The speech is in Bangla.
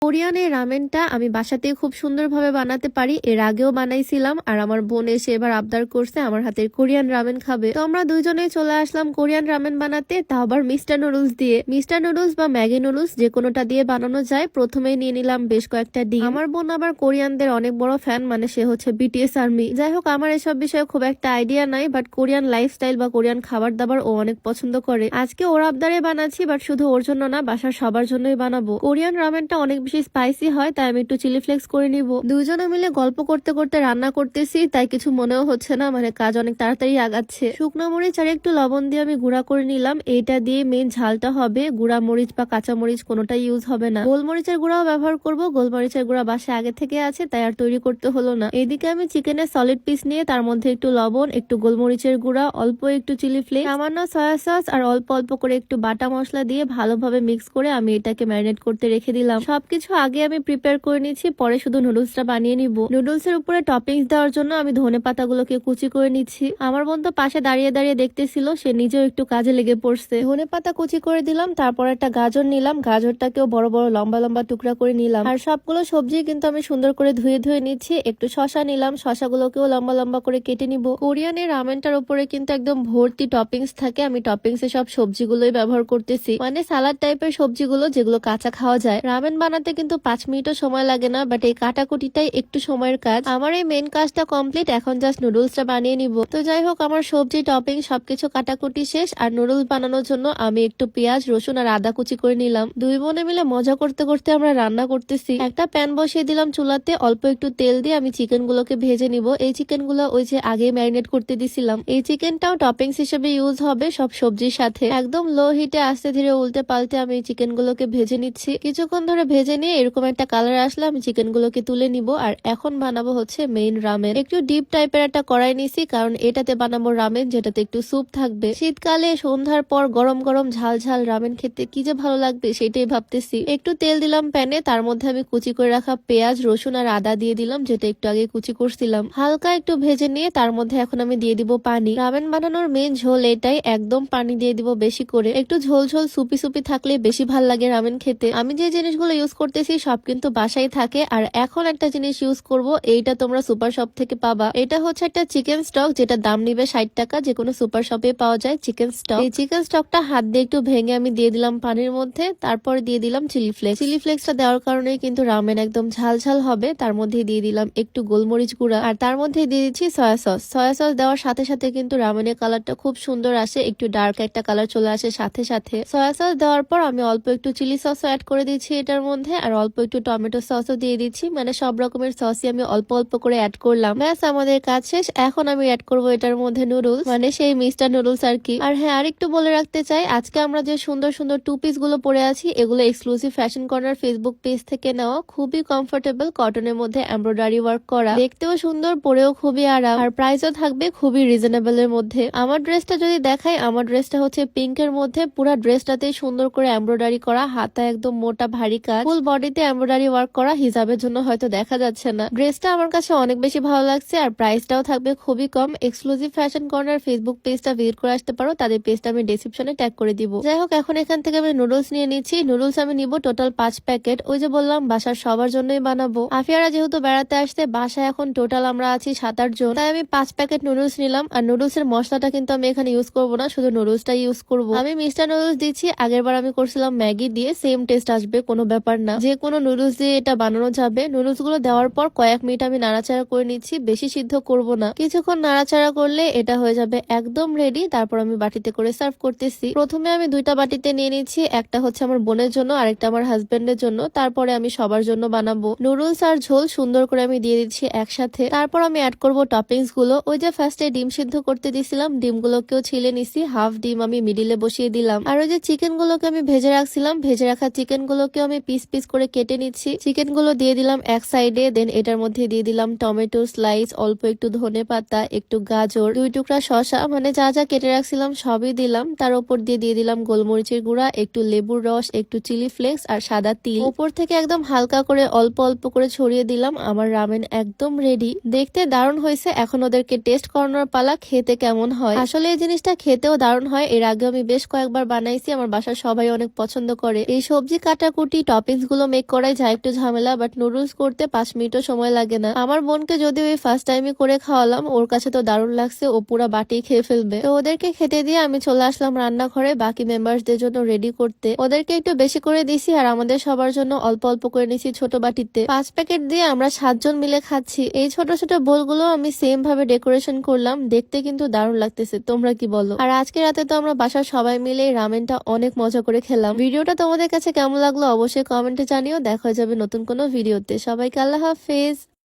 কোরিয়ান এই রামেনটা আমি বাসাতেই খুব সুন্দরভাবে বানাতে পারি। এর আগেও বানাইছিলাম আর আমার বোন এসে এবার আবদার করছে আমার হাতের কোরিয়ান রামেন খাবে। তো আমরা দুইজনেই চলে আসলাম কোরিয়ান রামেন বানাতে, তাও আবার মিস্টার নুডলস দিয়ে। মিস্টার নুডলস বা ম্যাগি নুডলস যে কোনোটা দিয়ে বানানো যায়। প্রথমেই নিয়ে নিলাম বেশ কয়েকটা ডিম। আমার বোন আবার কোরিয়ানদের অনেক বড় ফ্যান, মানে সে হচ্ছে বিটিএস আর্মি। যাই হোক, আমার এসব বিষয়ে খুব একটা আইডিয়া নাই, বাট কোরিয়ান লাইফস্টাইল বা কোরিয়ান খাবার দাবার ও অনেক পছন্দ করে। আজকে ওর আবদারে বানাচ্ছি, বাট শুধু ওর জন্য না, বাসার সবার জন্যই বানাবো। কোরিয়ান রামেনটা অনেক বেশি স্পাইসি হয়, তাই আমি একটু চিলি ফ্লেক্স করে নিব। দুইজনে মিলে গল্প করতে করতে রান্না করতেছি, তাই কিছু মনেও হচ্ছে না, মানে কাজ অনেক তাড়াতাড়ি আগাচ্ছে। শুকনো মরিচ আর একটু লবণ দিয়ে আমি গুঁড়া করে নিলাম। এইটা দিয়ে মেন ঝালটা হবে। গুঁড়া মরিচ বা কাঁচা মরিচ কোনোটাই ইউজ হবে না। গোলমরিচের গুঁড়াও ব্যবহার করব। গোলমরিচের গুঁড়া বাসায় আগে থেকে আছে, তাই আর তৈরি করতে হলো না। এইদিকে আমি চিকেনের সলিড পিস নিয়ে তার মধ্যে একটু লবণ, একটু গোলমরিচের গুঁড়া, অল্প একটু চিলি ফ্লেক্স, সামান্য সয়া সস আর অল্প অল্প করে একটু বাটা মশলা দিয়ে ভালোভাবে মিক্স করে আমি এটাকে ম্যারিনেট করতে রেখে দিলাম। সবকিছু আগে আমি প্রিপেয়ার করে নিচ্ছি, পরে শুধু নুডলসটা বানিয়ে নিব। নুডলসের উপরে টপিংস দেওয়ার জন্য আমি ধনে পাতাগুলোকে কুচি করে নিচ্ছি। আমার বোন তো পাশে দাঁড়িয়ে দাঁড়িয়ে দেখতেছিল, সে নিজেও একটু কাজে লেগে পড়ছে। ধনে পাতা কুচি করে দিলাম, তারপর একটা গাজর নিলাম, গাজরটাকেও বড় বড় লম্বা লম্বা টুকরা করে নিলাম। আর সবগুলো সবজি কিন্তু আমি সুন্দর করে ধুয়ে ধুয়ে নিচ্ছি। একটু শশা নিলাম, শশাগুলোকেও লম্বা লম্বা করে কেটে নিব। কোরিয়ানের রামেনটার উপরে কিন্তু একদম ভর্তি টপিংস থাকে। আমি টপিংস এ সব সবজিগুলোই ব্যবহার করতেছি, মানে সালাদ টাইপের সবজিগুলো যেগুলো কাঁচা খাওয়া যায়। রামেন বানাতে কিন্তু 5 মিনিটও সময় লাগে না, বাট এই কাটাকুটিটাই একটু সময়ের কাজ। আমার এই মেন কাজটা কমপ্লিট, এখন জাস্ট নুডলসটা বানিয়ে নিব। তো যাই হোক, আমার সবজি টপিং সবকিছু কাটাকুটি শেষ। আর নুডলস বানানোর জন্য আমি একটু পেঁয়াজ, রসুন আর আদা কুচি করে নিলাম। দুই বোনে মিলে মজা করতে করতে আমরা রান্না করতেছি। একটা প্যান বসিয়ে দিলাম চুলাতে, অল্প একটু তেল দিয়ে আমি চিকেন গুলোকে ভেজে নিব। এই চিকেন গুলো ওই যে আগে ম্যারিনেট করতে দিছিলাম। এই চিকেনটাও টপিংস হিসেবে ইউজ হবে সব সবজির সাথে। একদম লো হিটে আস্তে ধীরে উল্টে পাল্টে আমি এই চিকেন গুলোকে ভেজে নিচ্ছি। কিছুক্ষণ ধরে ভেজে নিয়ে এরকম একটা কালার আসলে আমি চিকেন গুলোকে তুলে নিব। আর এখন বানাবো হচ্ছে মেইন রামেন। একটু ডিপ টাইপের একটা কড়াই নিছি, কারণ এটাতে বানাবো রামেন, যেটাতে একটু স্যুপ থাকবে। শীতকালে সন্ধ্যার পর গরম গরম ঝাল ঝাল রামেন খেতে কি যে ভালো লাগবে সেটাই ভাবতেছি। একটু তেল দিলাম প্যানে, তার মধ্যে আমি কুচি করে রাখা পেঁয়াজ, রসুন আর আদা দিয়ে দিলাম, যেটা একটু আগে কুচি করছিলাম। হালকা একটু ভেজে নিয়ে তার মধ্যে এখন আমি দিয়ে দিব পানি। রামেন বানানোর মেন ঝোল এটাই, একদম পানি দিয়ে দিব বেশি করে। একটু ঝোল ঝোল সুপি সুপি থাকলে বেশি ভাল লাগে রামেন খেতে। আমি যে জিনিসগুলো ইউজ করতেছি সব কিন্তু বাসায় থাকে। আর এখন একটা জিনিস ইউজ করব, এইটা তোমরা সুপার শপ থেকে পাবা। এটা হচ্ছে একটা চিকেন স্টক, যেটা দাম নিবে 60 টাকা। যে কোনো সুপার শপে পাওয়া যায় চিকেন স্টক। এই চিকেন স্টকটা হাত দিয়ে একটু ভেঙে আমি দিয়ে দিলাম পানির মধ্যে। তারপর দিয়ে দিলাম চিলি ফ্লেক্স। চিলি ফ্লেক্সটা দেওয়ার কারণে কিন্তু রামেন একদম ঝাল ঝাল হবে। তার মধ্যে দিয়ে দিলাম একটু গোলমরিচ গুঁড়া, আর তার মধ্যে দিয়ে দিচ্ছি সয়া সস। সয়া সস দেওয়ার সাথে সাথে কিন্তু রামেনের কালারটা খুব সুন্দর আসে, একটু ডার্ক একটা কালার চলে আসে সাথে সাথে। সয়া সস দেওয়ার পর আমি অল্প একটু চিলি সসও অ্যাড করে দিচ্ছি এটার মধ্যে, আর অল্প একটু টমেটো সসও দিয়ে দিচ্ছি। মানে সব রকমের সসই আমি অল্প অল্প করে অ্যাড করলাম। ব্যাস, আমাদের কাজ শেষ। এখন আমি অ্যাড করবো এটার মধ্যে নুডলস, মানে সেই মিস্টার নুডলস আর কি। আর হ্যাঁ, আরেকটু বলে রাখতে চাই, আজকে আমরা যে সুন্দর সুন্দর টু পিস গুলো পরে আছি, এগুলো exclusive fashion corner Facebook page থেকে নেওয়া। খুবই কমফোর্টেবল, কটনের মধ্যে এমব্রয়ডারি ওয়ার্ক করা, দেখতেও সুন্দর, পরেও খুবই আরাম, আর প্রাইসও থাকবে খুবই রিজনেবল এর মধ্যে। আমার ড্রেসটা যদি দেখাই, আমার ড্রেসটা হচ্ছে পিঙ্ক এর মধ্যে। পুরো ড্রেসটাতেই সুন্দর করে এমব্রয়ডারি করা, হাতা একদম মোটা ভারী কাজ, ফুল বডিতে এমব্রয়ডারি ওয়ার্ক করা। হিজাবের জন্য হয়তো দেখা যাচ্ছে না। ড্রেসটা আমার কাছে অনেক বেশি ভালো লাগছে, আর প্রাইসটাও থাকবে খুবই কম। এক্সক্লুসিভ ফ্যাশন কর্নার ফেসবুক পেজটা ভিজিট করে আসতে পারো, তাদের পেজটা আমি ডেসক্রিপশনে ট্যাগ করে দিব। যাই হোক, এখন এখান থেকে আমি নুডলস নিয়ে নিচ্ছি। নুডলস আমি নিব টোটাল 5 প্যাকেট। ওই যে বললাম বাসার সবার জন্যই বানাবো। আফিয়ারা যেহেতু বেড়াতে আসতে, বাসায় এখন টোটাল আমরা আছি 7-8 জন, তাই আমি 5 প্যাকেট নুডলস নিলাম। আর নুডলস এর মশলাটা কিন্তু আমি এখানে ইউজ করবো না, শুধু নুডলসটা ইউজ করবো। আমি মিস্টার নুডলস দিচ্ছি। আগের বার আমি করছিলাম ম্যাগি দিয়ে, সেম টেস্ট আসবে, কোনো ব্যাপার না। যে কোনো নুডলস দিয়ে এটা বানানো যাবে। নুডলস গুলো দেওয়ার পর কয়েক মিনিট আমি নাড়াচাড়া করে নিচ্ছি, বেশি সিদ্ধ করব না। কিছুক্ষণ নাড়াচাড়া করলে এটা হয়ে যাবে একদম রেডি। তারপর আমি বাটিতে করে সার্ভ করতেছি। প্রথমে আমি 2টা বাটিতে নিয়ে নিচ্ছি, একটা হচ্ছে আমার বোনের জন্য, আরেকটা আমার হাজবেন্ডের জন্য। তারপরে আমি সবার জন্য বানাবো। নুডলস আর ঝোল সুন্দর করে আমি দিয়ে দিচ্ছি একসাথে। তারপর আমি অ্যাড করব টপিংস গুলো। ওই যে ফার্স্টে ডিম সিদ্ধ করতে দিছিলাম, ডিমগুলোকেও ছিলে নিছি। হাফ ডিম আমি মিডিলে বসিয়ে দিলাম। আর ওই যে চিকেন গুলোকে আমি ভেজে রাখছিলাম, ভেজে রাখা চিকেন গুলোকেও আমি পিস পিস করে কেটে নিচ্ছি। চিকেন গুলো দিয়ে দিলাম এক সাইডে, দেন এটার মধ্যে দিয়ে দিলাম টমেটো স্লাইস, অল্প একটু ধনে পাতা, একটু গাজর, 2 টুকরা শসা, মানে যা যা কেটে রাখছিলাম সবই দিলাম। তার উপর দিয়ে দিলাম গোলমরিচের গুঁড়া, একটু লেবুর রস, একটু চিলি ফ্লেক্স আর সাদা তিল। উপর থেকে একদম হালকা করে অল্প অল্প করে ছড়িয়ে দিলাম। আমার রামেন একদম রেডি। দেখতে দারুণ হয়েছে। এখন ওদেরকে টেস্ট করানোর পালা, খেতে কেমন হয়। আসলে এই জিনিসটা খেতেও দারুণ হয়। এর আগে আমি বেশ কয়েকবার বানাইছি, আমার বাসার সবাই অনেক পছন্দ করে। এই সবজি কাটাকুটি টপিংস গুলো মেক করাই যায় একটু ঝামেলা, বাট নুডলস করতে 5 মিনিটও সময় লাগে না। আমার বোনকে যদিও এই ফার্স্ট টাইমে করে খাওয়ালাম, ওর কাছে তো দারুণ লাগছে, ও পুরা বাটি খেয়ে ফেলবে। তো ওদেরকে খেতে দিয়ে আমি চলে আসলাম রান্নাঘরে বাকি মেম্বারসদের জন্য রেডি করতে। ওদেরকে একটু বেশি করে দিছি আর আমাদের সবার জন্য অল্প অল্প করে নিছি ছোট বাটিতে। 5 প্যাকেট দিয়ে আমরা 7 জন মিলে খাচ্ছি। এই ছোট ছোট বোলগুলো আমি সেম ভাবে ডেকোরেশন করলাম, দেখতে কিন্তু দারুণ লাগতেছে। তোমরা কি বলো? আর আজকে রাতে তো আমরা বাসার সবাই মিলে এই রামেনটা অনেক মজা করে খেলাম। ভিডিওটা তোমাদের কাছে কেমন লাগলো অবশ্যই কমেন্টে জানিও। দেখা যাবে নতুন কোনো ভিডিওতে। সবাইকে আল্লাহ হাফেজ।